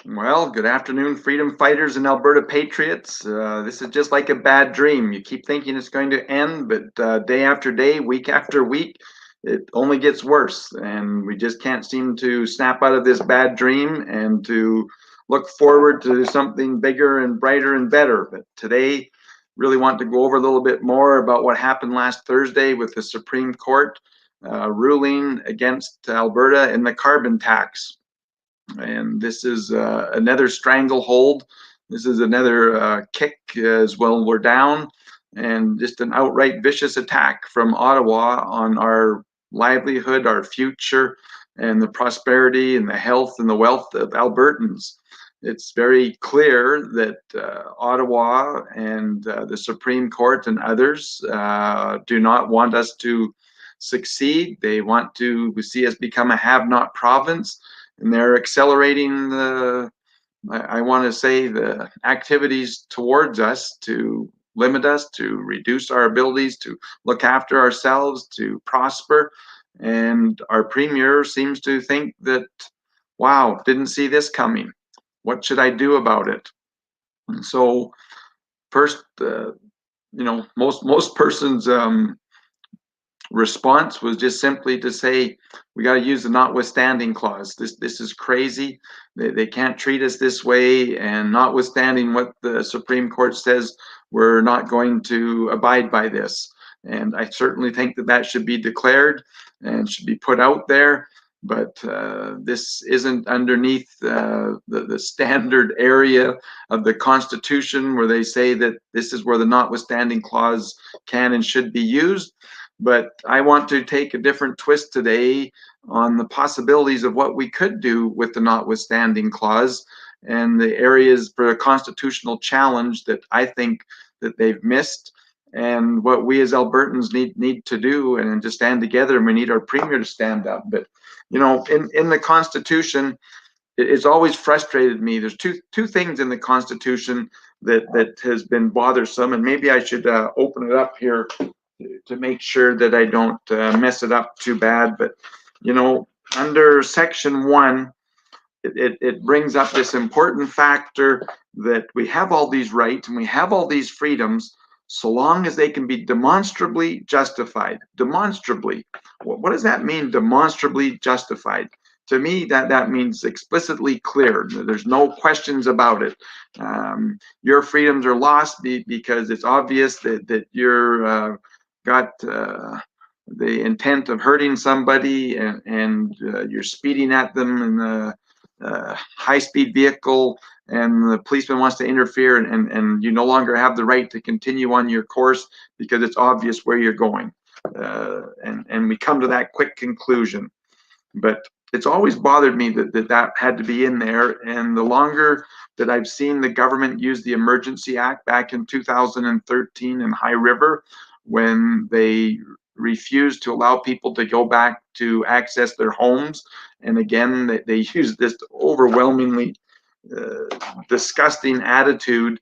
Well, good afternoon, freedom fighters and Alberta patriots. This is just like a bad dream. You keep thinking it's going to end, but day after day, week after week, it only gets worse. And we just can't seem to snap out of this bad dream and to look forward to something bigger and brighter and better. But today, really want to go over a little bit more about what happened last Thursday with the Supreme Court ruling against Alberta in the carbon tax. And this is another stranglehold. This is another kick as well. We're down, and just an outright vicious attack from Ottawa on our livelihood, our future, and the prosperity and the health and the wealth of Albertans. It's very clear that Ottawa and the Supreme Court and others do not want us to succeed. They want to see us become a have-not province, and they're accelerating I want to say, the activities towards us to limit us, to reduce our abilities to look after ourselves, to prosper. And our premier seems to think that, wow, didn't see this coming. What should I do about it? And so first, most persons response was just simply to say, we got to use the notwithstanding clause. This is crazy. They can't treat us this way, and notwithstanding what the Supreme Court says, we're not going to abide by this. And I certainly think that that should be declared and should be put out there. But this isn't underneath the standard area of the Constitution where they say that this is where the notwithstanding clause can and should be used. But I want to take a different twist today on the possibilities of what we could do with the notwithstanding clause and the areas for a constitutional challenge that I think that they've missed, and what we as Albertans need to do, and to stand together. And we need our premier to stand up. But in the Constitution, it's always frustrated me. There's two things in the Constitution that has been bothersome, and maybe I should open it up here to make sure that I don't mess it up too bad. But under Section 1, it brings up this important factor that we have all these rights and we have all these freedoms so long as they can be demonstrably justified. Demonstrably. What does that mean, demonstrably justified? To me, that means explicitly clear. There's no questions about it. Your freedoms are lost because it's obvious that you're got the intent of hurting somebody, and you're speeding at them in the high-speed vehicle, and the policeman wants to interfere, and you no longer have the right to continue on your course because it's obvious where you're going. And we come to that quick conclusion. But it's always bothered me that had to be in there. And the longer that I've seen the government use the Emergency Act back in 2013 in High River, when they refused to allow people to go back to access their homes. And again, they used this overwhelmingly disgusting attitude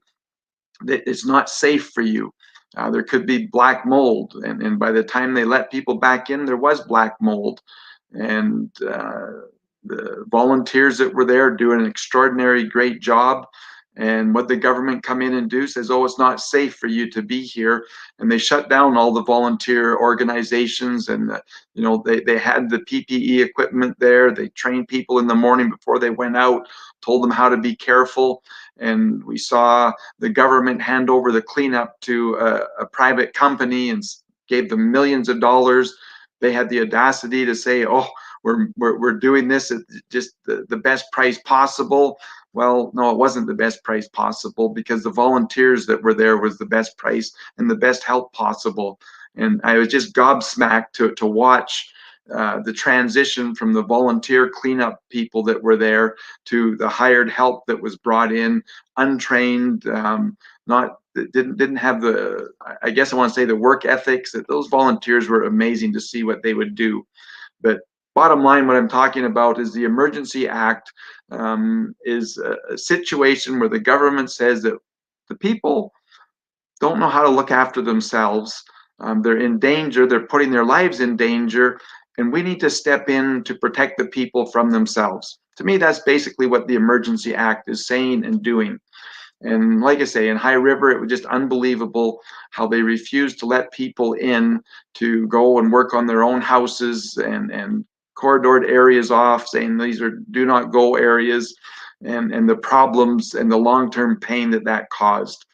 that it's not safe for you. There could be black mold. And by the time they let people back in, there was black mold. And the volunteers that were there do an extraordinary great job. And what the government come in and do says, oh, it's not safe for you to be here. And they shut down all the volunteer organizations. And they had the PPE equipment there. They trained people in the morning before they went out, told them how to be careful. And we saw the government hand over the cleanup to a private company and gave them millions of dollars. They had the audacity to say, oh, we're doing this at just the best price possible. Well, no, it wasn't the best price possible, because the volunteers that were there was the best price and the best help possible. And I was just gobsmacked to watch the transition from the volunteer cleanup people that were there to the hired help that was brought in, untrained, didn't have the, I guess I want to say, the work ethics. That those volunteers were amazing to see what they would do. But bottom line, what I'm talking about is the Emergency Act is a situation where the government says that the people don't know how to look after themselves. They're in danger. They're putting their lives in danger. And we need to step in to protect the people from themselves. to me, that's basically what the Emergency Act is saying and doing. And like I say, in High River, it was just unbelievable how they refused to let people in to go and work on their own houses, and corridored areas off, saying these are do not go areas, and the problems and the long-term pain that that caused.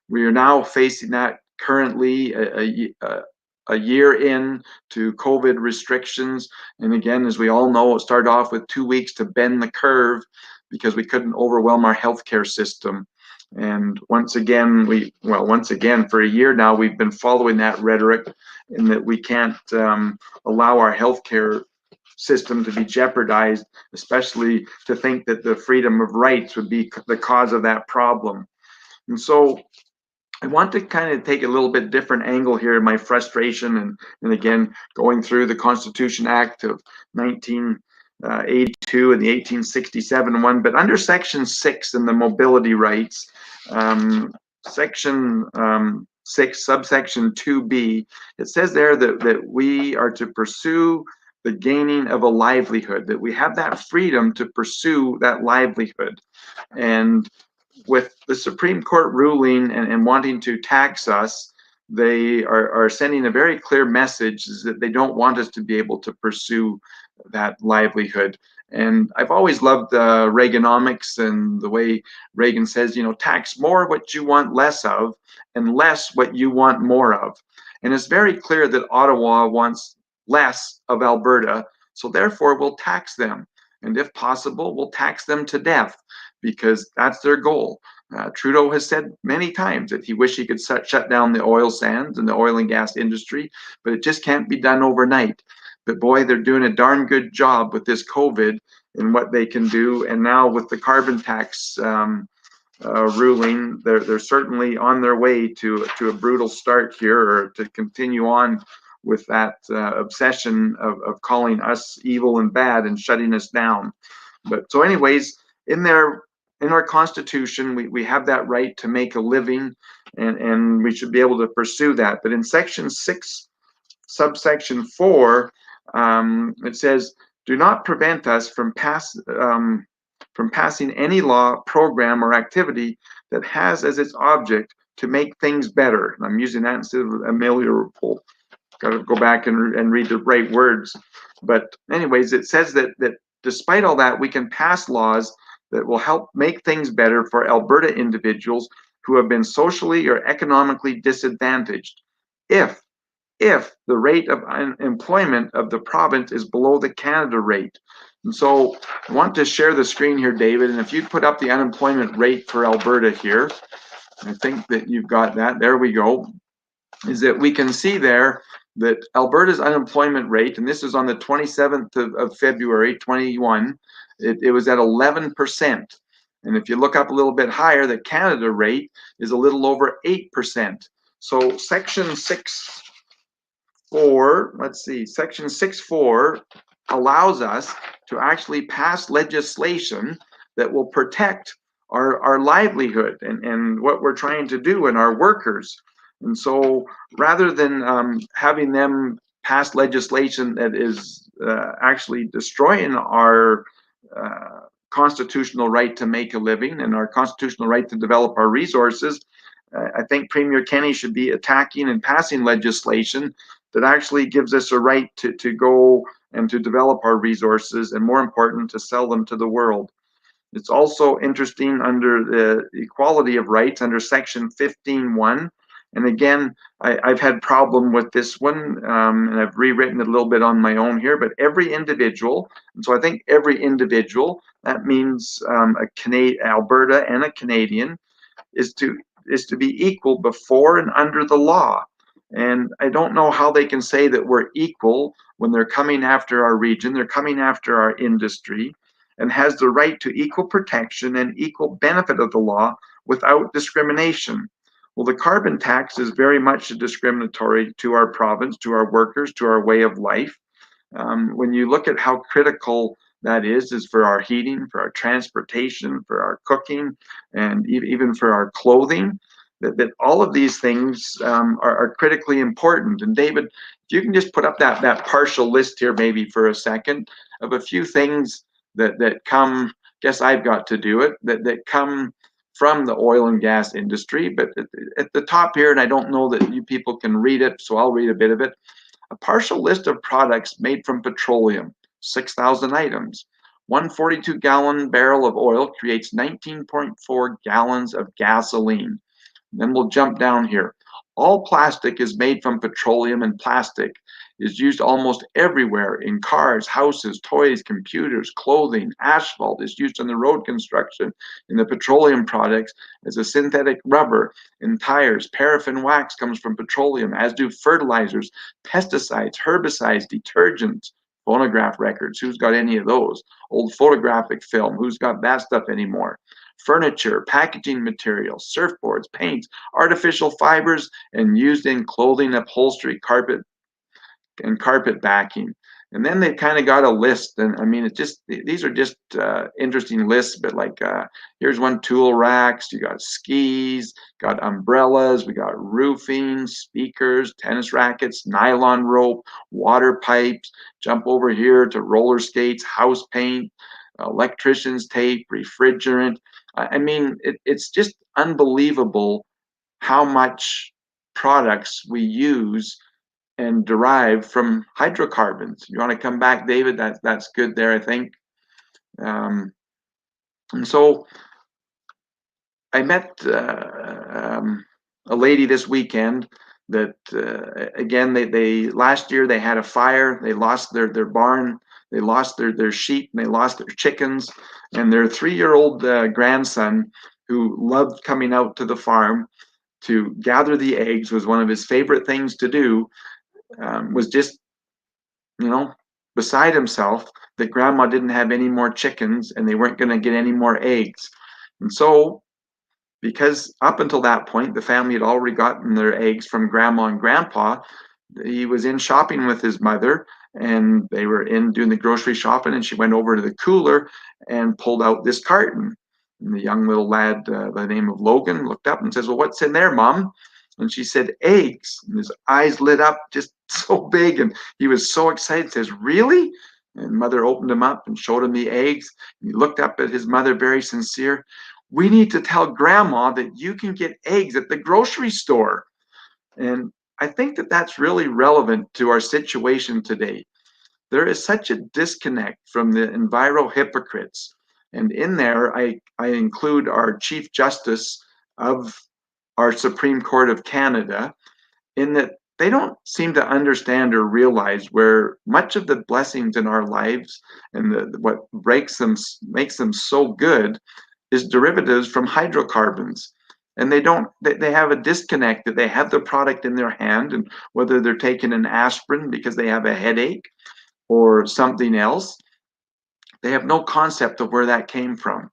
We are now facing that currently a year in to COVID restrictions. And again, as we all know, it started off with 2 weeks to bend the curve because we couldn't overwhelm our healthcare system. And once again, for a year now, we've been following that rhetoric in that we can't allow our healthcare system to be jeopardized, especially to think that the freedom of rights would be the cause of that problem. And so I want to kind of take a little bit different angle here in my frustration, and again, going through the Constitution Act of 1982 and the 1867 one, but under Section 6 in the mobility rights, Section 6, subsection 2B, it says there that we are to pursue the gaining of a livelihood, that we have that freedom to pursue that livelihood. And with the Supreme Court ruling and wanting to tax us, they are sending a very clear message that they don't want us to be able to pursue that livelihood. And I've always loved Reaganomics and the way Reagan says, you know, tax more what you want less of and less what you want more of. And it's very clear that Ottawa wants less of Alberta, so therefore we'll tax them. And if possible, we'll tax them to death, because that's their goal. Trudeau has said many times that he wished he could shut down the oil sands and the oil and gas industry, but it just can't be done overnight. But boy, they're doing a darn good job with this COVID and what they can do. And now with the carbon tax ruling, they're certainly on their way to a brutal start here, or to continue on with that obsession of calling us evil and bad and shutting us down. But so anyways, in our Constitution, we have that right to make a living, and we should be able to pursue that. But in Section 6, subsection 4, it says, do not prevent us from passing any law, program, or activity that has as its object to make things better. And I'm using that instead of ameliorable. Got to go back and read the right words. But anyways, it says that despite all that, we can pass laws that will help make things better for Alberta individuals who have been socially or economically disadvantaged if the rate of unemployment of the province is below the Canada rate. And so I want to share the screen here, David, and if you put up the unemployment rate for Alberta here, I think that you've got that. There we go. Is that we can see there that Alberta's unemployment rate, and this is on the 27th of February 21, it was at 11%. And if you look up a little bit higher, the Canada rate is a little over 8%. So Section 6.4, let's see, Section 6.4 allows us to actually pass legislation that will protect our livelihood and what we're trying to do and our workers. And so rather than having them pass legislation that is actually destroying our constitutional right to make a living and our constitutional right to develop our resources, I think Premier Kenney should be attacking and passing legislation that actually gives us a right to go and to develop our resources, and more important, to sell them to the world. It's also interesting under the equality of rights under Section 15.1. And again, I've had problem with this one, and I've rewritten it a little bit on my own here, but every individual, and so I think every individual, that means Alberta and a Canadian, is to be equal before and under the law. And I don't know how they can say that we're equal when they're coming after our region, they're coming after our industry, and has the right to equal protection and equal benefit of the law without discrimination. Well, the carbon tax is very much discriminatory to our province, to our workers, to our way of life. When you look at how critical that is for our heating, for our transportation, for our cooking, and even for our clothing, that all of these things are critically important. And David, if you can just put up that partial list here maybe for a second of a few things that come, guess I've got to do it, that come from the oil and gas industry. But at the top here, and I don't know that you people can read it, so I'll read a bit of it. A partial list of products made from petroleum, 6,000 items. One 42-gallon barrel of oil creates 19.4 gallons of gasoline. Then we'll jump down here. All plastic is made from petroleum, and plastic is used almost everywhere in cars, houses, toys, computers, clothing. Asphalt is used in the road construction, in the petroleum products as a synthetic rubber, in tires. Paraffin wax comes from petroleum, as do fertilizers, pesticides, herbicides, detergents, phonograph records. Who's got any of those? Old photographic film. Who's got that stuff anymore? Furniture, packaging materials, surfboards, paints, artificial fibers, and used in clothing, upholstery, carpet, and carpet backing. And then they've kind of got a list, and I mean, it's just, these are just interesting lists. But like, here's one: tool racks, you got skis, got umbrellas, we got roofing, speakers, tennis rackets, nylon rope, water pipes. Jump over here to roller skates, house paint, electrician's tape, refrigerant. I mean, it's just unbelievable how much products we use and derive from hydrocarbons. You want to come back, David? That's good there, I think. And so I met a lady this weekend that again, they last year they had a fire. They lost their barn. They lost their sheep, and they lost their chickens. And their 3-year-old grandson, who loved coming out to the farm to gather the eggs, was one of his favorite things to do, was just, beside himself that grandma didn't have any more chickens and they weren't going to get any more eggs. And so, because up until that point, the family had already gotten their eggs from grandma and grandpa, he was in shopping with his mother, and they were in doing the grocery shopping, and she went over to the cooler and pulled out this carton. And the young little lad by the name of Logan looked up and says, "Well, what's in there, Mom?" And she said, "Eggs." And his eyes lit up just so big, and he was so excited. He says, "Really?" And mother opened him up and showed him the eggs. And he looked up at his mother, very sincere. "We need to tell grandma that you can get eggs at the grocery store." And I think that that's really relevant to our situation today. There is such a disconnect from the enviro hypocrites. And in there, I include our Chief Justice of our Supreme Court of Canada, in that they don't seem to understand or realize where much of the blessings in our lives and what makes them so good is derivatives from hydrocarbons. And they have a disconnect that they have the product in their hand, and whether they're taking an aspirin because they have a headache or something else, they have no concept of where that came from.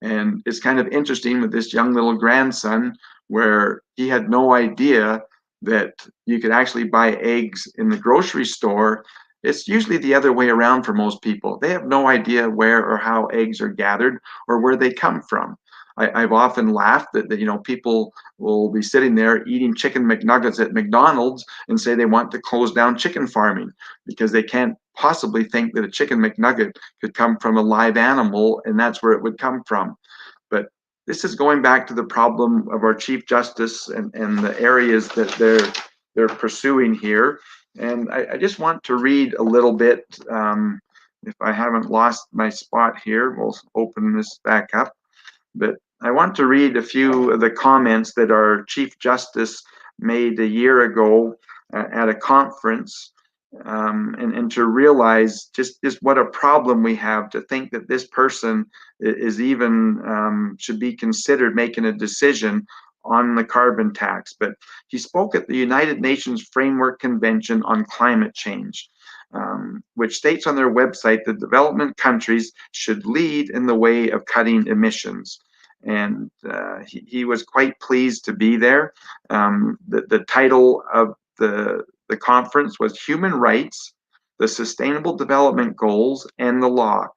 And it's kind of interesting with this young little grandson, where he had no idea that you could actually buy eggs in the grocery store. It's usually the other way around for most people. They have no idea where or how eggs are gathered or where they come from. I've often laughed that people will be sitting there eating chicken McNuggets at McDonald's and say they want to close down chicken farming because they can't possibly think that a chicken McNugget could come from a live animal, and that's where it would come from. But this is going back to the problem of our Chief Justice and the areas that they're pursuing here. And I just want to read a little bit. If I haven't lost my spot here, we'll open this back up. But I want to read a few of the comments that our Chief Justice made a year ago at a conference, and to realize just what a problem we have to think that this person is even should be considered making a decision on the carbon tax. But he spoke at the United Nations Framework Convention on Climate Change, which states on their website that development countries should lead in the way of cutting emissions. And he was quite pleased to be there. The title of the conference was Human Rights, the Sustainable Development Goals, and the Law.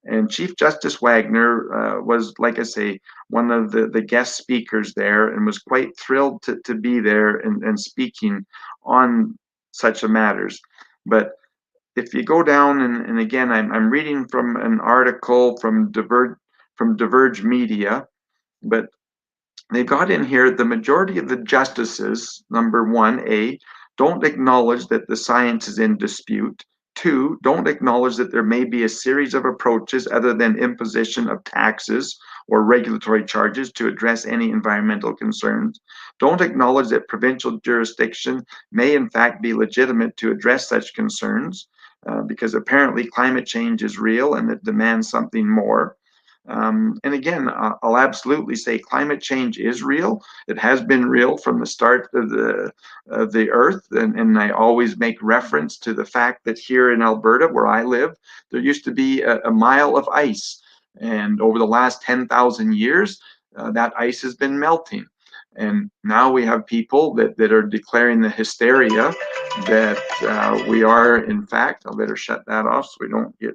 And Chief Justice Wagner was, like I say, one of the guest speakers there, and was quite thrilled to be there and speaking on such a matters. But if you go down, and again, I'm reading from an article from Diverge Media, but they've got in here the majority of the justices, number one, A, don't acknowledge that the science is in dispute. Two, don't acknowledge that there may be a series of approaches other than imposition of taxes or regulatory charges to address any environmental concerns. Don't acknowledge that provincial jurisdiction may in fact be legitimate to address such concerns, because apparently climate change is real and it demands something more. And again, I'll absolutely say climate change is real. It has been real from the start of the Earth, and I always make reference to the fact that here in Alberta, where I live, there used to be a mile of ice, and over the last 10,000 years, that ice has been melting. And now we have people that are declaring the hysteria that we are, in fact, I better shut that off so we don't get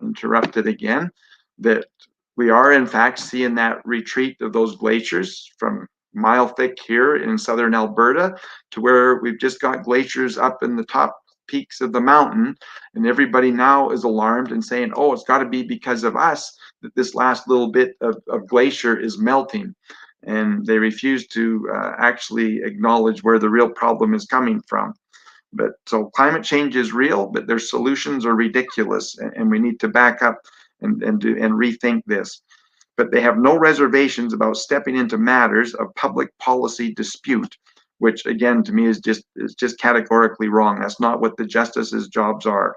interrupted again, that we are in fact seeing that retreat of those glaciers from mile thick here in southern Alberta to where we've just got glaciers up in the top peaks of the mountain, and everybody now is alarmed and saying, oh, it's got to be because of us that this last little bit of glacier is melting, and they refuse to actually acknowledge where the real problem is coming from. But so climate change is real, but their solutions are ridiculous, and we need to back up and rethink this. But they have no reservations about stepping into matters of public policy dispute, which again to me is just categorically wrong. That's not what the justices' jobs are.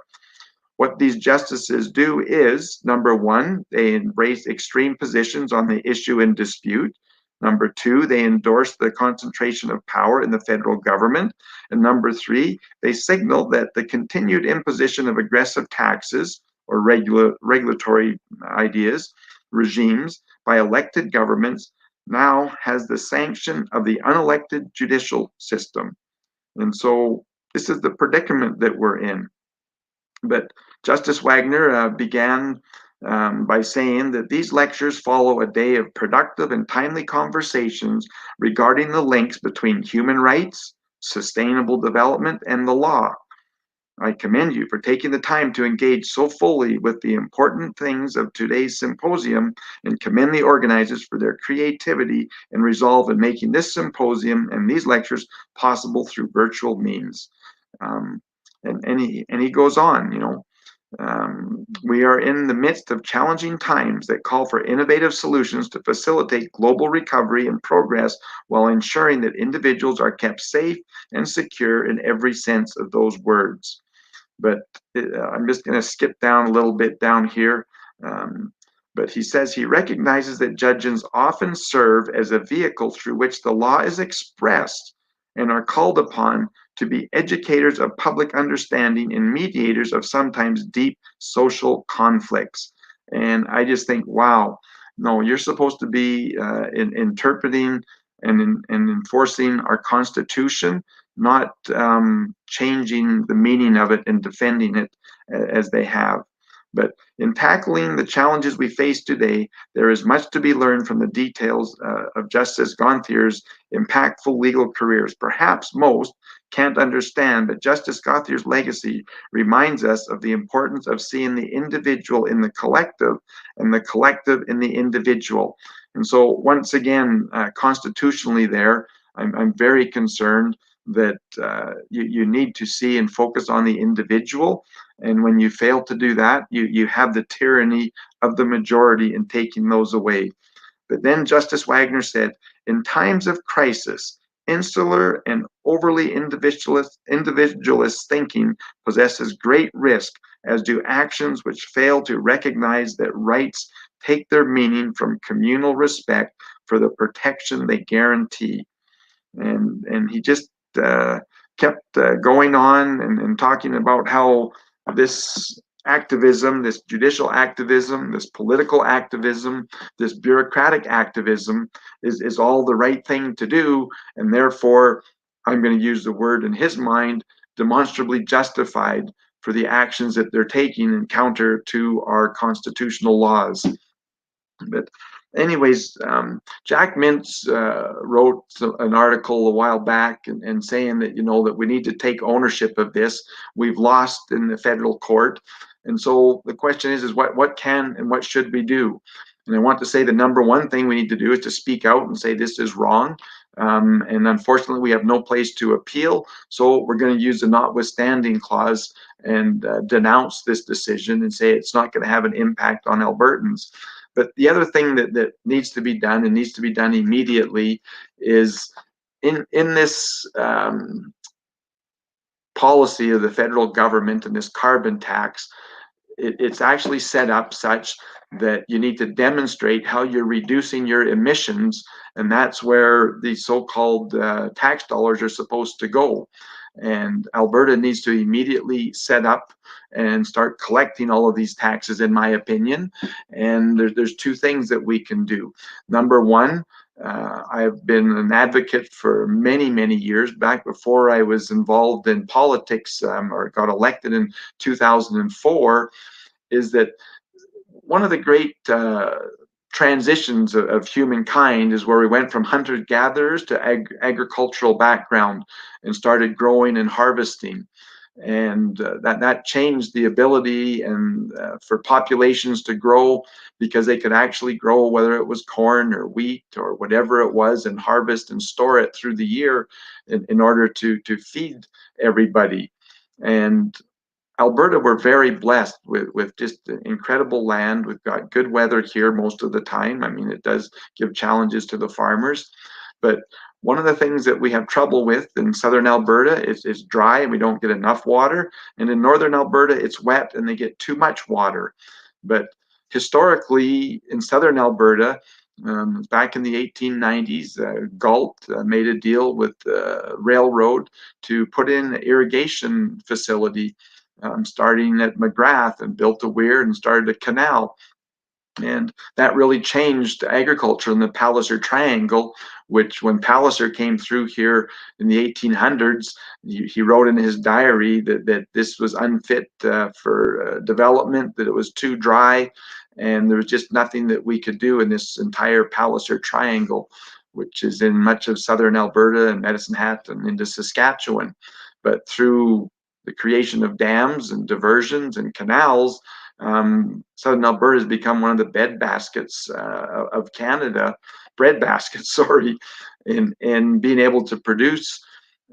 What these justices do is, number one, they embrace extreme positions on the issue in dispute. Number two, they endorse the concentration of power in the federal government. And number three, they signal that the continued imposition of aggressive taxes or regulatory ideas, regimes by elected governments now has the sanction of the unelected judicial system. And so this is the predicament that we're in. But Justice Wagner began by saying that these lectures follow a day of productive and timely conversations regarding the links between human rights, sustainable development, and the law. I commend you for taking the time to engage so fully with the important things of today's symposium, and commend the organizers for their creativity and resolve in making this symposium and these lectures possible through virtual means. And he goes on, we are in the midst of challenging times that call for innovative solutions to facilitate global recovery and progress while ensuring that individuals are kept safe and secure in every sense of those words. But I'm just going to skip down a little bit down here. But he says he recognizes that judges often serve as a vehicle through which the law is expressed and are called upon to be educators of public understanding and mediators of sometimes deep social conflicts. And I just think, wow, no, you're supposed to be interpreting and enforcing our Constitution, not changing the meaning of it and defending it as they have. But in tackling the challenges we face today, there is much to be learned from the details of Justice Gauthier's impactful legal careers. Perhaps most can't understand, but Justice Gauthier's legacy reminds us of the importance of seeing the individual in the collective and the collective in the individual. And so once again, constitutionally there, I'm very concerned that you need to see and focus on the individual. And when you fail to do that, you have the tyranny of the majority in taking those away. But then Justice Wagner said, in times of crisis, insular and overly individualist thinking possesses great risk, as do actions which fail to recognize that rights take their meaning from communal respect for the protection they guarantee. And he just kept going on and talking about how this activism, this judicial activism, this political activism, this bureaucratic activism is all the right thing to do, and therefore, I'm going to use the word in his mind, demonstrably justified for the actions that they're taking in counter to our constitutional laws. But anyways, Jack Mintz wrote an article a while back and saying that, that we need to take ownership of this. We've lost in the federal court. And so the question is what can and what should we do? And I want to say the number one thing we need to do is to speak out and say this is wrong. And unfortunately, we have no place to appeal. So we're going to use the notwithstanding clause and denounce this decision and say it's not going to have an impact on Albertans. But the other thing that needs to be done, and needs to be done immediately, is in this policy of the federal government and this carbon tax, it's actually set up such that you need to demonstrate how you're reducing your emissions, and that's where the so-called tax dollars are supposed to go. And Alberta needs to immediately set up and start collecting all of these taxes, in my opinion. And there's two things that we can do. Number one, I've been an advocate for many, many years, back before I was involved in politics or got elected in 2004, is that one of the great transitions of humankind is where we went from hunter-gatherers to agricultural background and started growing and harvesting. And that changed the ability and for populations to grow, because they could actually grow, whether it was corn or wheat or whatever it was, and harvest and store it through the year in order to feed everybody. And Alberta, we're very blessed with just incredible land. We've got good weather here most of the time. I mean, it does give challenges to the farmers, but one of the things that we have trouble with in southern Alberta is dry and we don't get enough water. And in northern Alberta, it's wet and they get too much water. But historically, in southern Alberta, back in the 1890s, Galt made a deal with the railroad to put in an irrigation facility, starting at McGrath, and built a weir and started a canal. And that really changed agriculture in the Palliser Triangle, which when Palliser came through here in the 1800s, he wrote in his diary that this was unfit for development, that it was too dry, and there was just nothing that we could do in this entire Palliser Triangle, which is in much of southern Alberta and Medicine Hat and into Saskatchewan. But through the creation of dams and diversions and canals, southern Alberta has become one of the bed baskets of Canada, bread baskets, sorry, in being able to produce.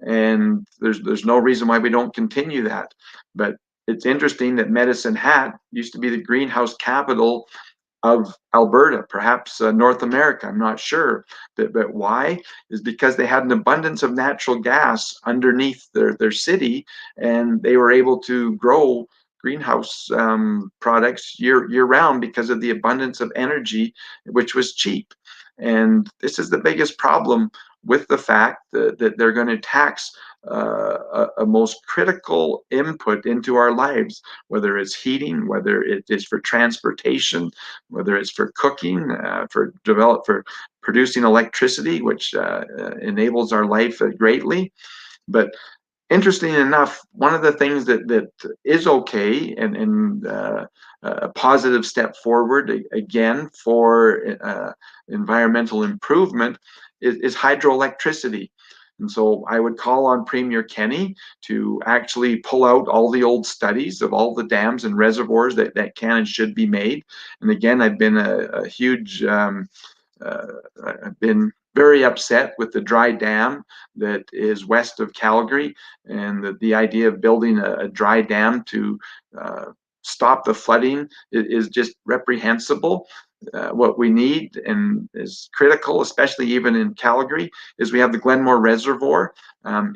And there's no reason why we don't continue that. But it's interesting that Medicine Hat used to be the greenhouse capital of Alberta, perhaps North America, I'm not sure. But why? Is because they had an abundance of natural gas underneath their city, and they were able to grow greenhouse products year round because of the abundance of energy, which was cheap. And this is the biggest problem with the fact that they're going to tax a most critical input into our lives, whether it's heating, whether it is for transportation, whether it's for cooking, for producing electricity, which enables our life greatly. But interesting enough, one of the things that is okay and a positive step forward again for environmental improvement is hydroelectricity. And so I would call on Premier Kenney to actually pull out all the old studies of all the dams and reservoirs that can and should be made. And again, I've been a huge, I've been very upset with the dry dam that is west of Calgary, and the idea of building a dry dam to stop the flooding is just reprehensible. What we need and is critical, especially even in Calgary, is we have the Glenmore Reservoir.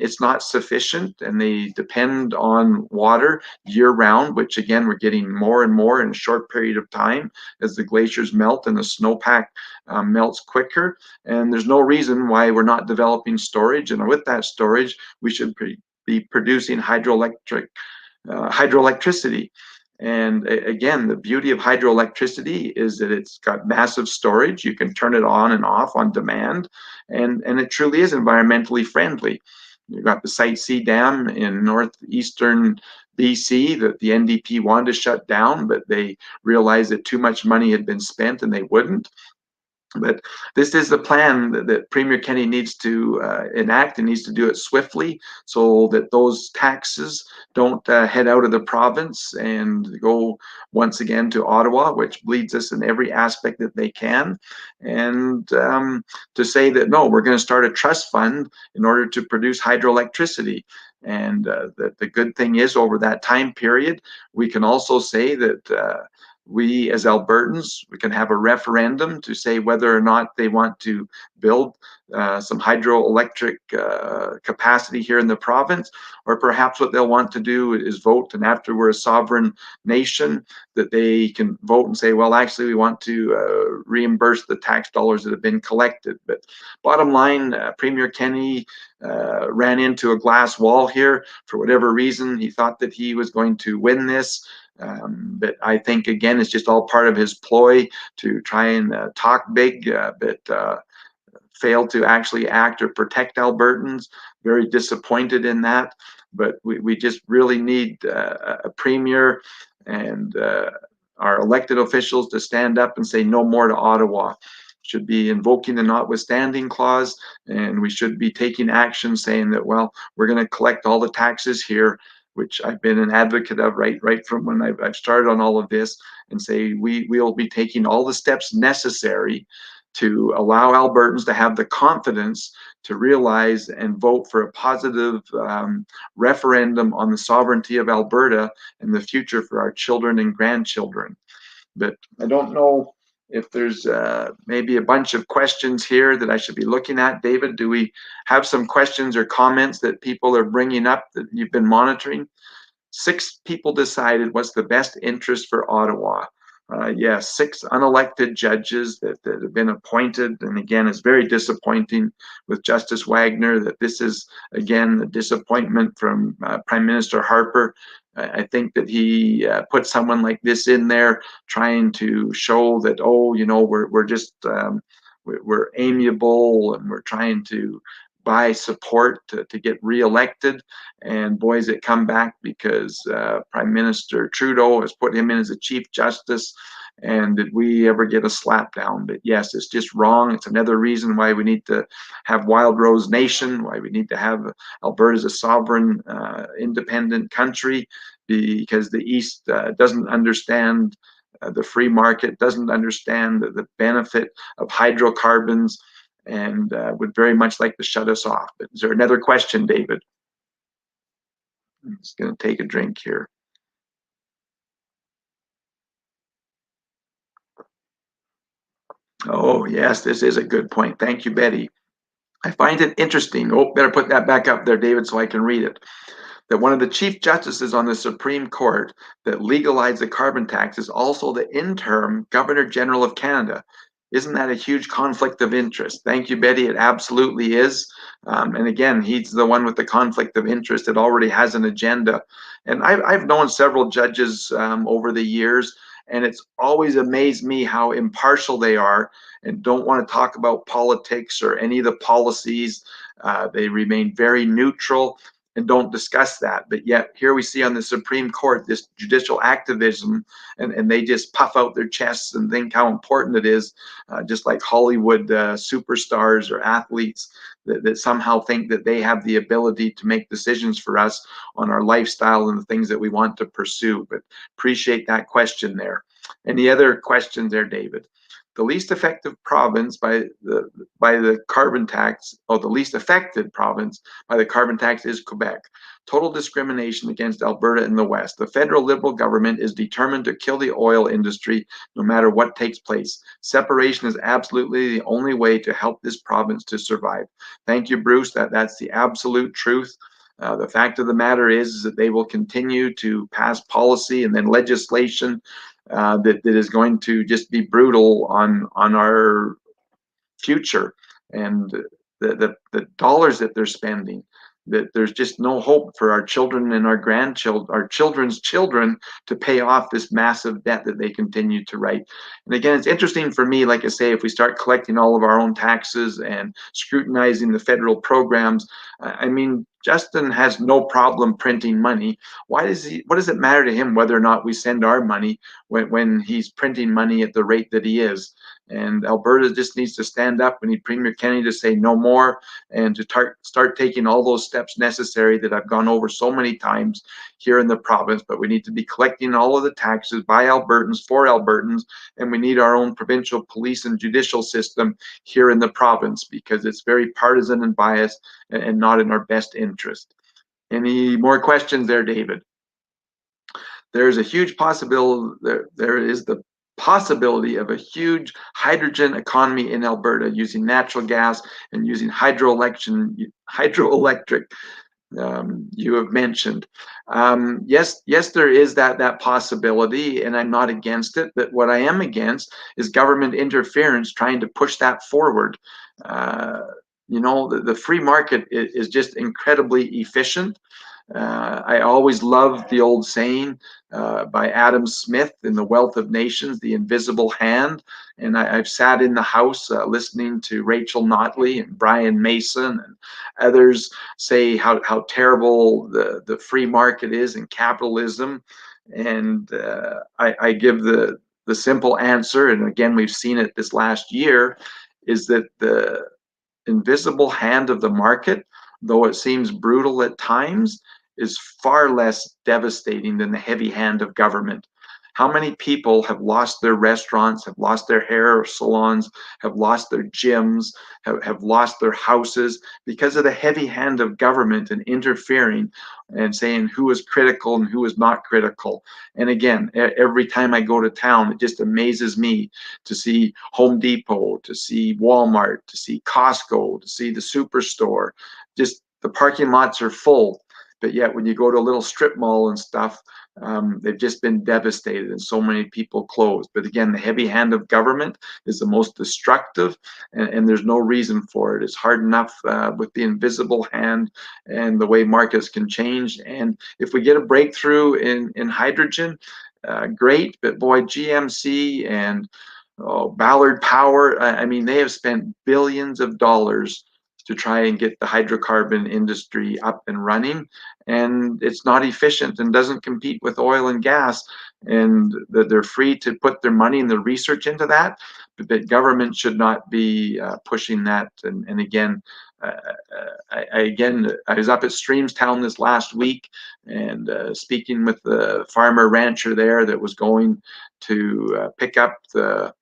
It's not sufficient, and they depend on water year round, which again, we're getting more and more in a short period of time as the glaciers melt and the snowpack melts quicker. And there's no reason why we're not developing storage. And with that storage, we should be producing hydroelectricity. And again, the beauty of hydroelectricity is that it's got massive storage. You can turn it on and off on demand, and it truly is environmentally friendly. You've got the Site C Dam in northeastern BC that the NDP wanted to shut down, but they realized that too much money had been spent and they wouldn't. But this is the plan that Premier Kenney needs to enact, and needs to do it swiftly so that those taxes don't head out of the province and go once again to Ottawa, which bleeds us in every aspect that they can. And to say that, no, we're going to start a trust fund in order to produce hydroelectricity. And the good thing is, over that time period, we can also say that we as Albertans, we can have a referendum to say whether or not they want to build some hydroelectric capacity here in the province, or perhaps what they'll want to do is vote, and after we're a sovereign nation, that they can vote and say, well, actually, we want to reimburse the tax dollars that have been collected. But bottom line, Premier Kenney ran into a glass wall here. For whatever reason, he thought that he was going to win this. But I think, again, it's just all part of his ploy to try and talk big, but fail to actually act or protect Albertans. Very disappointed in that. But we just really need a premier and our elected officials to stand up and say no more to Ottawa. Should be invoking the notwithstanding clause, and we should be taking action saying that, well, we're going to collect all the taxes here, which I've been an advocate of right from when I've started on all of this, and say we'll be taking all the steps necessary to allow Albertans to have the confidence to realize and vote for a positive referendum on the sovereignty of Alberta and the future for our children and grandchildren. But I don't know if there's maybe a bunch of questions here that I should be looking at. David, do we have some questions or comments that people are bringing up that you've been monitoring? 6 people decided what's the best interest for Ottawa. Yes, 6 unelected judges that have been appointed. And again, it's very disappointing with Justice Wagner that this is, again, a disappointment from Prime Minister Harper. I think that he put someone like this in there trying to show that, oh, you know, we're just, we're amiable and we're trying to buy support to get reelected. And boys, it come back because Prime Minister Trudeau has put him in as a Chief Justice. And did we ever get a slap down? But yes, it's just wrong. It's another reason why we need to have Wild Rose Nation, why we need to have Alberta as a sovereign, independent country, because the East doesn't understand the free market, doesn't understand the benefit of hydrocarbons, and would very much like to shut us off. But is there another question, David? I'm just going to take a drink here. Oh, yes, this is a good point. Thank you, Betty. I find it interesting. Oh, better put that back up there, David, so I can read it. That one of the chief justices on the Supreme Court that legalized the carbon tax is also the interim Governor General of Canada. Isn't that a huge conflict of interest? Thank you, Betty. It absolutely is. And again, he's the one with the conflict of interest that already has an agenda. And I've known several judges over the years, and it's always amazed me how impartial they are and don't want to talk about politics or any of the policies. They remain very neutral and don't discuss that. But yet here we see on the Supreme Court this judicial activism, and they just puff out their chests and think how important it is, just like Hollywood superstars or athletes that somehow think that they have the ability to make decisions for us on our lifestyle and the things that we want to pursue. But appreciate that question there. Any other questions there, David? The least effective province by the carbon tax, or the least affected province by the carbon tax, is Quebec. Total discrimination against Alberta in the West. The federal Liberal government is determined to kill the oil industry no matter what takes place. Separation is absolutely the only way to help this province to survive. Thank you, Bruce. That's the absolute truth. The fact of the matter is that they will continue to pass policy and then legislation that is going to just be brutal on our future, and the dollars that they're spending, that there's just no hope for our children and our grandchildren, our children's children, to pay off this massive debt that they continue to write. And again, it's interesting for me, like I say, if we start collecting all of our own taxes and scrutinizing the federal programs, I mean, Justin has no problem printing money. What does it matter to him whether or not we send our money when he's printing money at the rate that he is? And Alberta just needs to stand up. We need Premier Kennedy to say no more, and to start taking all those steps necessary that I've gone over so many times here in the province. But we need to be collecting all of the taxes by Albertans for Albertans, and we need our own provincial police and judicial system here in the province, because it's very partisan and biased and not in our best interest. Any more questions there, David? There's a huge possibility, there is the possibility of a huge hydrogen economy in Alberta using natural gas and using hydroelectric, you have mentioned. Yes, there is that possibility, and I'm not against it. But what I am against is government interference trying to push that forward. The free market is just incredibly efficient. I always loved the old saying by Adam Smith in The Wealth of Nations, the invisible hand. And I've sat in the House listening to Rachel Notley and Brian Mason and others say how terrible the free market is and capitalism. And I give the simple answer, and again, we've seen it this last year, is that the invisible hand of the market, though it seems brutal at times, is far less devastating than the heavy hand of government. How many people have lost their restaurants, have lost their hair salons, have lost their gyms, have lost their houses because of the heavy hand of government and interfering and saying who is critical and who is not critical. And again, every time I go to town, it just amazes me to see Home Depot, to see Walmart, to see Costco, to see the Superstore. Just the parking lots are full. But yet when you go to a little strip mall and stuff, they've just been devastated and so many people closed. But again, the heavy hand of government is the most destructive, and there's no reason for it. It's hard enough with the invisible hand and the way markets can change. And if we get a breakthrough in hydrogen, great. But boy, GMC and Ballard Power, I mean, they have spent billions of dollars to try and get the hydrocarbon industry up and running, and it's not efficient and doesn't compete with oil and gas, and that they're free to put their money and the research into that, but that government should not be pushing that. And again, I was up at Streamstown this last week and speaking with the farmer rancher there that was going to pick up the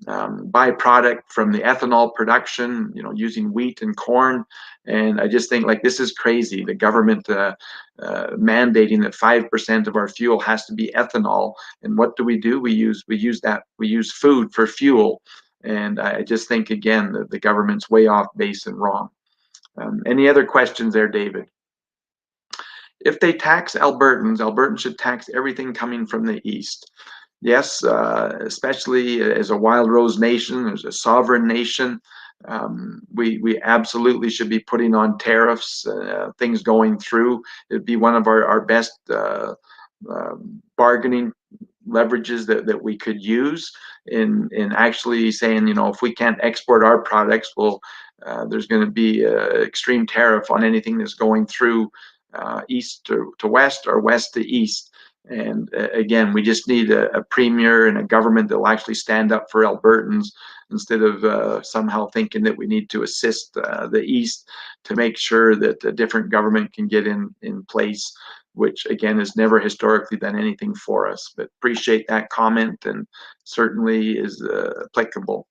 byproduct from the ethanol production, using wheat and corn. And I just think, like, this is crazy. The government mandating that 5% of our fuel has to be ethanol. And what do? We use food for fuel. And I just think, again, that the government's way off base and wrong. Any other questions there, David? If they tax Albertans should tax everything coming from the east. Yes, especially as a wild rose nation, as a sovereign nation, we absolutely should be putting on tariffs, things going through. It'd be one of our best bargaining leverages that we could use in actually saying, if we can't export our products, well, there's going to be an extreme tariff on anything that's going through east to west or west to east. And again, we just need a premier and a government that will actually stand up for Albertans instead of somehow thinking that we need to assist the East to make sure that a different government can get in place, which again has never historically done anything for us. But appreciate that comment and certainly is applicable.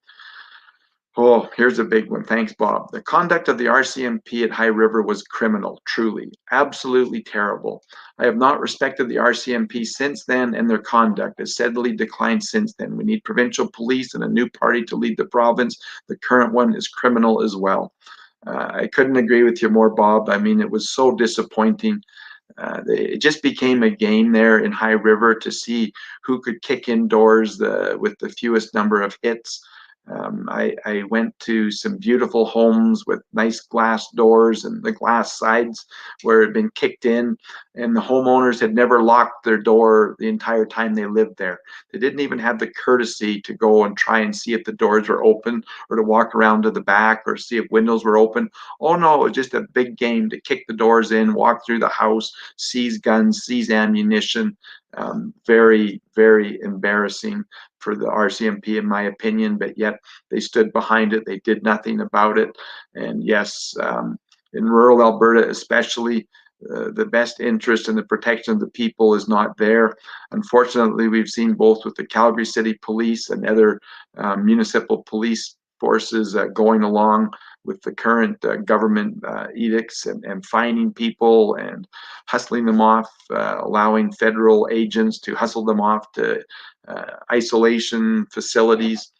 Oh, here's a big one. Thanks, Bob. The conduct of the RCMP at High River was criminal, truly, absolutely terrible. I have not respected the RCMP since then, and their conduct has steadily declined since then. We need provincial police and a new party to lead the province. The current one is criminal as well. I couldn't agree with you more, Bob. I mean, it was so disappointing. It just became a game there in High River to see who could kick indoors with the fewest number of hits. I went to some beautiful homes with nice glass doors and the glass sides where it had been kicked in, and the homeowners had never locked their door the entire time they lived there. They didn't even have the courtesy to go and try and see if the doors were open or to walk around to the back or see if windows were open. Oh no, it was just a big game to kick the doors in, walk through the house, seize guns, seize ammunition. Very, very embarrassing for the RCMP, in my opinion, but yet they stood behind it. They did nothing about it. And yes, in rural Alberta especially, the best interest in the protection of the people is not there. Unfortunately, we've seen both with the Calgary City Police and other municipal police forces going along with the current government edicts and fining people and hustling them off, allowing federal agents to hustle them off to isolation facilities.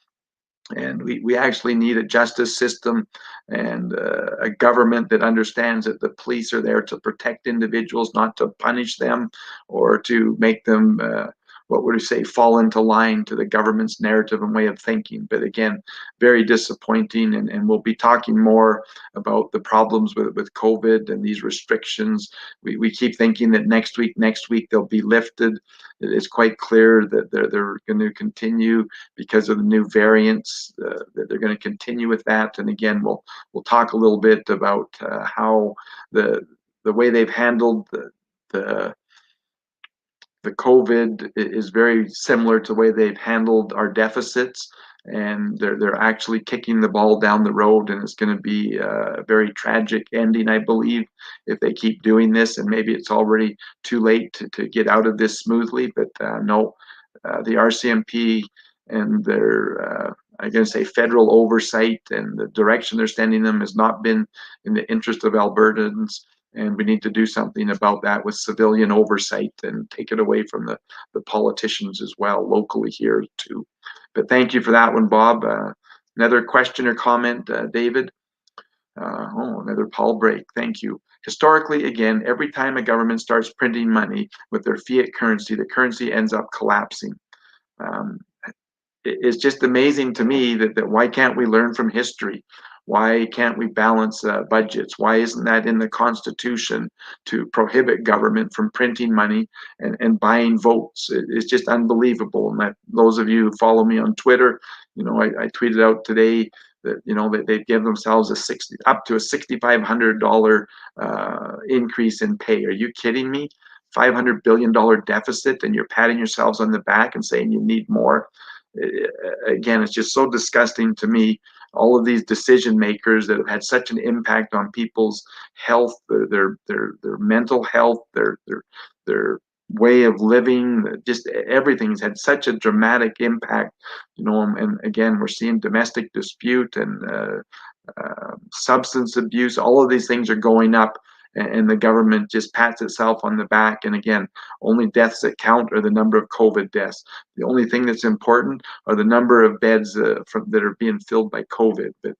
And we actually need a justice system and a government that understands that the police are there to protect individuals, not to punish them or to make them, what would you say, fall into line to the government's narrative and way of thinking. But again, very disappointing. And we'll be talking more about the problems with COVID and these restrictions. We keep thinking that next week they'll be lifted. It's quite clear that they're going to continue because of the new variants, that they're going to continue with that. And again, we'll talk a little bit about how the way they've handled the COVID is very similar to the way they've handled our deficits, and they're actually kicking the ball down the road, and it's going to be a very tragic ending, I believe, if they keep doing this. And maybe it's already too late to get out of this smoothly, but no, the RCMP and their I'm going to say federal oversight and the direction they're sending them has not been in the interest of Albertans. And we need to do something about that with civilian oversight and take it away from the politicians as well, locally here too. But thank you for that one, Bob. Another question or comment, David? Another Paul break. Thank you. Historically, again, every time a government starts printing money with their fiat currency, the currency ends up collapsing. It's just amazing to me that why can't we learn from history? Why can't we balance budgets? Why isn't that in the Constitution to prohibit government from printing money and buying votes? It's just unbelievable. And that those of you who follow me on Twitter, I tweeted out today that that they give themselves up to a $6,500 increase in pay. Are you kidding me? $500 billion deficit, and you're patting yourselves on the back and saying you need more. Again, it's just so disgusting to me. All of these decision makers that have had such an impact on people's health, their mental health, their way of living, just everything's had such a dramatic impact, and again, we're seeing domestic dispute and substance abuse. All of these things are going up, and the government just pats itself on the back. And again, only deaths that count are the number of COVID deaths. The only thing that's important are the number of beds that are being filled by COVID. But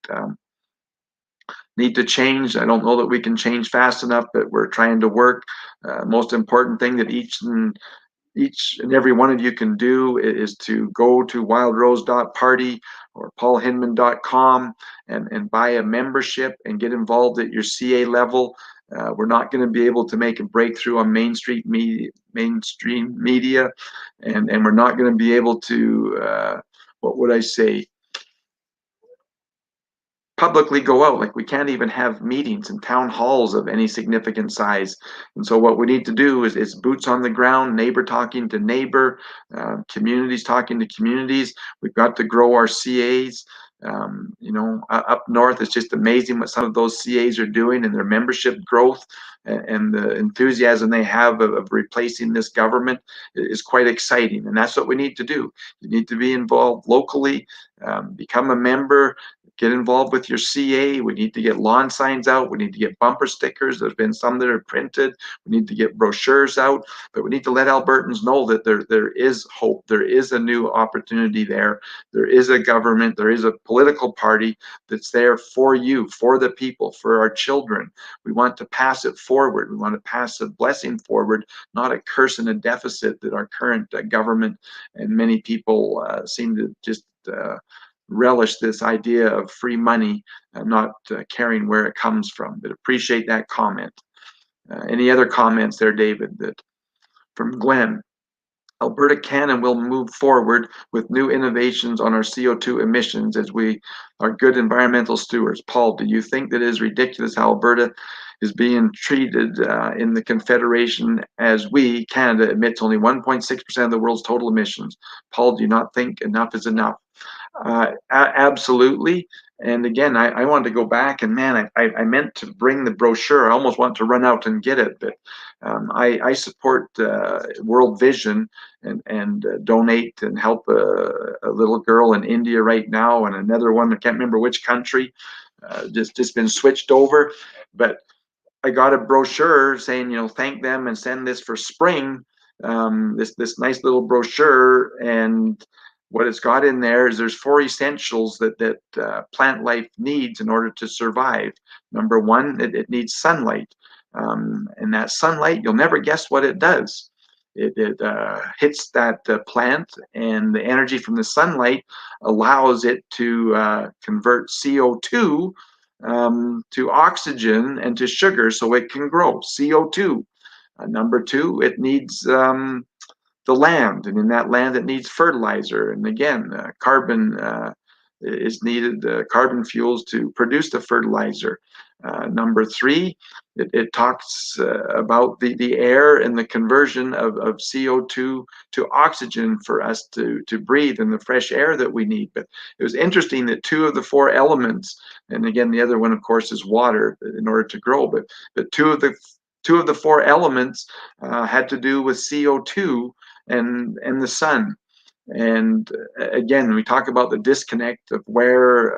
need to change. I don't know that we can change fast enough, but we're trying to work. Most important thing that each and every one of you can do is to go to wildrose.party or paulhinman.com and buy a membership and get involved at your CA level. We're not going to be able to make a breakthrough on mainstream media, and we're not going to be able to, what would I say, publicly go out. Like, we can't even have meetings and town halls of any significant size. And so what we need to do is boots on the ground, neighbor talking to neighbor, communities talking to communities. We've got to grow our CAs. Up north, it's just amazing what some of those CAs are doing and their membership growth and the enthusiasm they have of replacing this government is quite exciting. And that's what we need to do. You need to be involved locally, become a member, get involved with your CA. We need to get lawn signs out. We need to get bumper stickers. There's been some that are printed. We need to get brochures out, but we need to let Albertans know that there is hope. There is a new opportunity there. There is a government. There is a political party that's there for you, for the people, for our children. We want to pass it forward. We want to pass a blessing forward, not a curse and a deficit that our current government and many people seem to just relish this idea of free money and not caring where it comes from. But appreciate that comment. Any other comments there, David? That from Glenn. Alberta can and will move forward with new innovations on our CO2 emissions as we are good environmental stewards. Paul, do you think that it is ridiculous how Alberta is being treated in the Confederation as Canada, emits only 1.6% of the world's total emissions. Paul, do you not think enough is enough? Absolutely. And again, I wanted to go back, and man, I meant to bring the brochure. I almost want to run out and get it, but I support World Vision and donate and help a little girl in India right now, and another one, I can't remember which country, just been switched over. But I got a brochure saying, thank them and send this for spring. This nice little brochure, and what it's got in there is there's 4 essentials that plant life needs in order to survive. Number 1, it needs sunlight, and that sunlight, you'll never guess what it does. It hits that plant, and the energy from the sunlight allows it to convert CO2 to oxygen and to sugar so it can grow. CO2. Number 2, it needs the land, and in that land it needs fertilizer. And again, carbon is needed, carbon fuels to produce the fertilizer. Number 3, it talks about the air and the conversion of CO2 to oxygen for us to breathe in the fresh air that we need. But it was interesting that 2 of the 4 elements, and again, the other one, of course, is water in order to grow, but 2 of the 4 elements had to do with CO2 and the sun. And again, we talk about the disconnect of where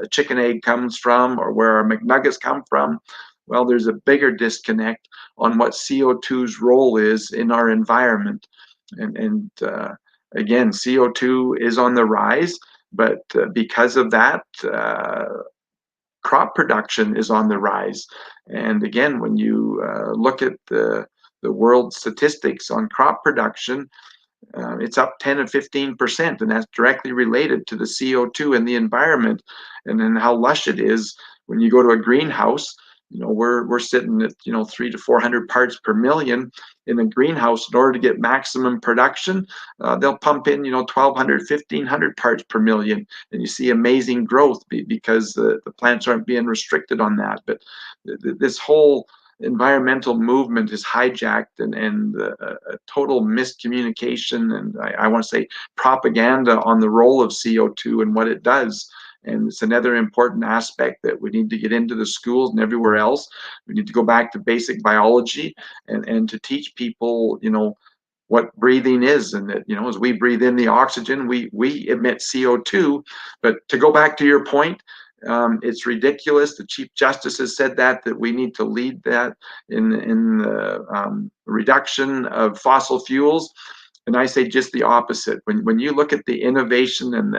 a chicken egg comes from or where our McNuggets come from. Well, there's a bigger disconnect on what CO2's role is in our environment. And again, CO2 is on the rise, but because of that, crop production is on the rise. And again, when you look at the world statistics on crop production, it's up 10 and 15%, and that's directly related to the CO2 in the environment, and then how lush it is. When you go to a greenhouse, we're sitting at 300 to 400 parts per million in a greenhouse. In order to get maximum production, they'll pump in 1,200, 1,500 parts per million, and you see amazing growth because the plants aren't being restricted on that. But this whole environmental movement is hijacked and a total miscommunication, and I want to say propaganda on the role of CO2 and what it does. And it's another important aspect that we need to get into the schools and everywhere else. We need to go back to basic biology and to teach people, what breathing is, and that, as we breathe in the oxygen, we emit CO2. But to go back to your point, it's ridiculous. The Chief Justice has said that we need to lead that in the reduction of fossil fuels. And I say just the opposite. When you look at the innovation and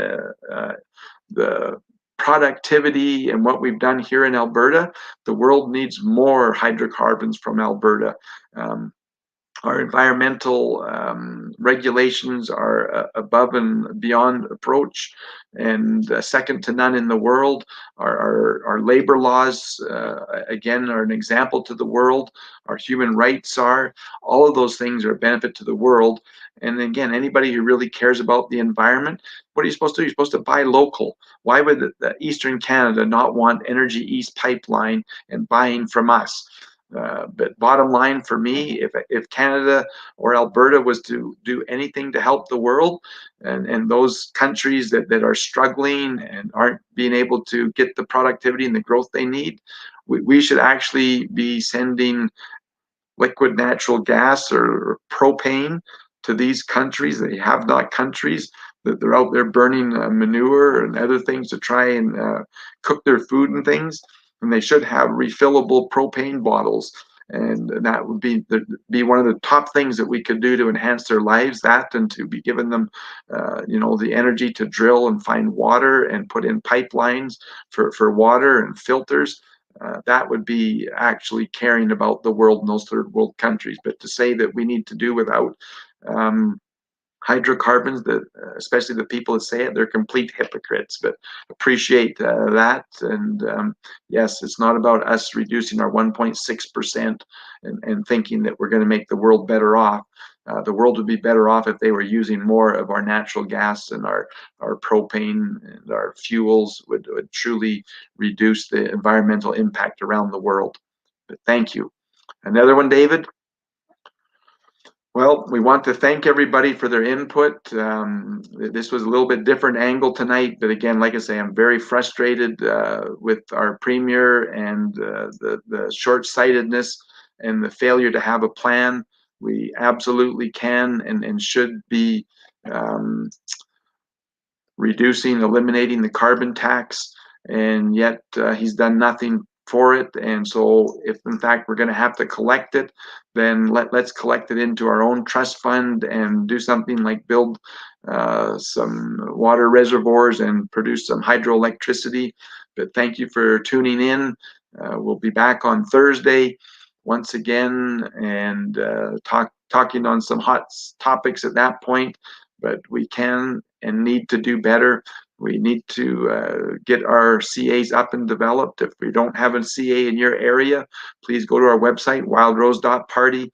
the productivity and what we've done here in Alberta, the world needs more hydrocarbons from Alberta. Our environmental regulations are above and beyond approach, and second to none in the world. Our labor laws, again, are an example to the world. Our human rights are. All of those things are a benefit to the world. And again, anybody who really cares about the environment, what are you supposed to do? You're supposed to buy local. Why would the Eastern Canada not want Energy East pipeline and buying from us? But bottom line for me, if Canada or Alberta was to do anything to help the world, and those countries that are struggling and aren't being able to get the productivity and the growth they need, we should actually be sending liquid natural gas or propane to these countries. They have not countries that they're out there burning manure and other things to try and cook their food and things. And they should have refillable propane bottles, and that would be one of the top things that we could do to enhance their lives. That, and to be giving them, the energy to drill and find water and put in pipelines for water and filters. That would be actually caring about the world in those third world countries. But to say that we need to do without hydrocarbons, that especially the people that say it, they're complete hypocrites. But appreciate that. And yes, it's not about us reducing our 1.6% and thinking that we're going to make the world better off. The world would be better off if they were using more of our natural gas, and our propane and our fuels would truly reduce the environmental impact around the world. But thank you. Another one, David? Well, we want to thank everybody for their input. This was a little bit different angle tonight, but again, like I say, I'm very frustrated with our premier and the short-sightedness and the failure to have a plan. We absolutely can and should be eliminating the carbon tax, and yet he's done nothing for it. And so if in fact we're going to have to collect it, then let's collect it into our own trust fund and do something like build some water reservoirs and produce some hydroelectricity. But thank you for tuning in. We'll be back on Thursday once again and talking on some hot topics at that point. But we can and need to do better. We need to get our CAs up and developed. If we don't have a CA in your area, please go to our website, wildrose.party.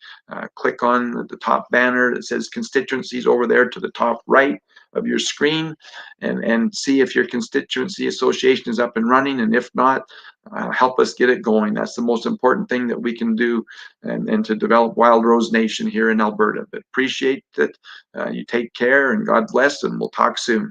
Click on the top banner that says constituencies over there to the top right of your screen, and see if your constituency association is up and running. And if not, help us get it going. That's the most important thing that we can do, and to develop Wild Rose Nation here in Alberta. But appreciate that you take care, and God bless, and we'll talk soon.